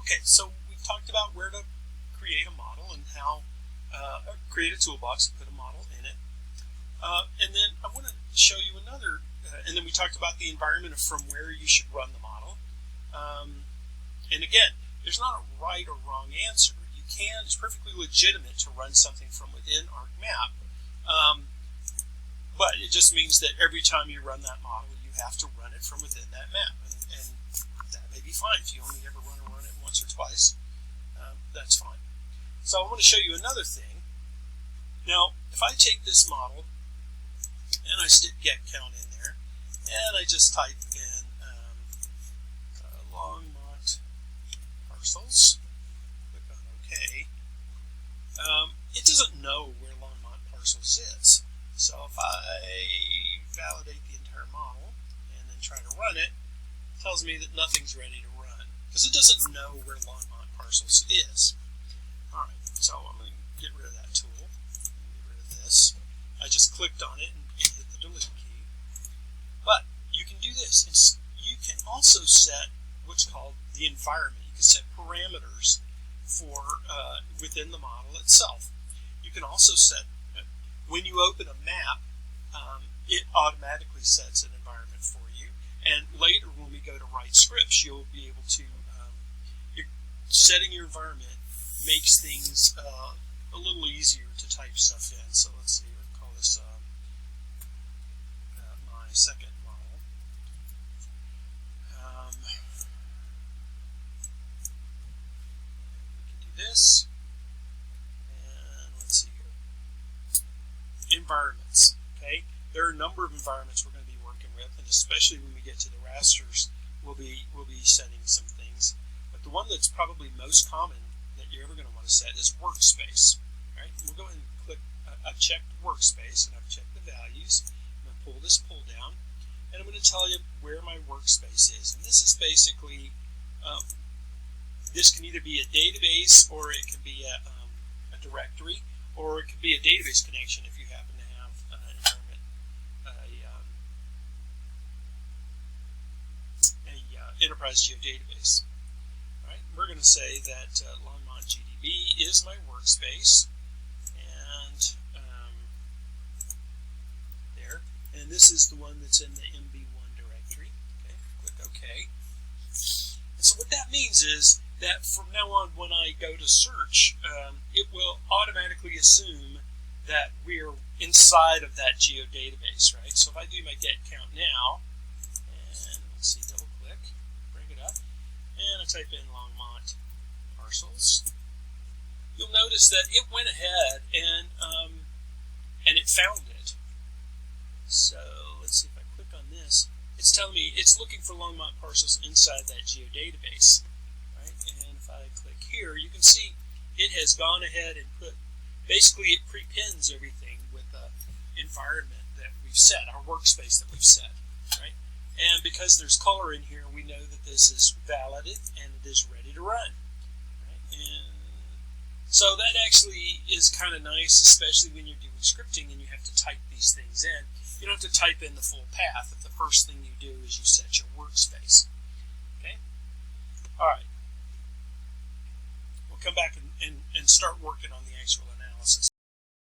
Okay, so we've talked about where to create a model and how create a toolbox and put a model in it. And then I want to show you another, and then we talked about the environment from where you should run the model. And again, there's not a right or wrong answer. You can, it's perfectly legitimate to run something from within ArcMap. But it just means that every time you run that model, you have to run it from within that map. And that may be fine if you only ever want to run it once or twice. That's fine. So I want to show you another thing. Now, if I take this model and I stick get count in there, and I just type in Longmont parcels, click on OK, it doesn't know where Longmont parcels is. So if I validate the entire model and then try to run it, it tells me that nothing's ready to run because it doesn't know where Longmont parcels is. Alright, so I'm going to get rid of that tool, get rid of this. I just clicked on it and hit the delete key. But you can do this. You can also set what's called the environment. You can set parameters for within the model itself. You can also set, when you open a map, it automatically sets an environment for you. And later when we go to write scripts, you'll be able to, setting your environment makes things a little easier to type stuff in. So let's see, we'll call this my second model. We can do this, and let's see here. Environments. Okay, there are a number of environments we're going to be working with, and especially when we get to the rasters, we'll be setting some things. But the one that's probably most common that you're ever going to want to set is Workspace. Right? We'll go ahead and click. I've checked Workspace and I've checked the values. I'm going to pull this pull down, and I'm going to tell you where my workspace is. And this is basically, this can either be a database or it can be a directory, or it could be a database connection if you happen to have an environment, enterprise geodatabase. All right, we're going to say that Longmont GDB is my workspace, and there. And this is the one that's in the MB1 directory. Okay, click OK. And so what that means is that from now on, when I go to search, it will automatically assume that we're inside of that geodatabase, right? So if I do my get count now, and let's see, double click, bring it up, and I type in Longmont parcels, you'll notice that it went ahead and it found it. So let's see if I click on this. It's telling me it's looking for Longmont parcels inside that geodatabase, right? And if I click here, you can see it has gone ahead and put, basically it prepends everything with the environment that we've set, our workspace that we've set, right? And because there's color in here, we know that this is validated and it is ready to run. Right? And so that actually is kind of nice, especially when you're doing scripting and you have to type these things in. You don't have to type in the full path if the first thing you do is you set your workspace. Okay? All right. We'll come back and start working on the actual analysis.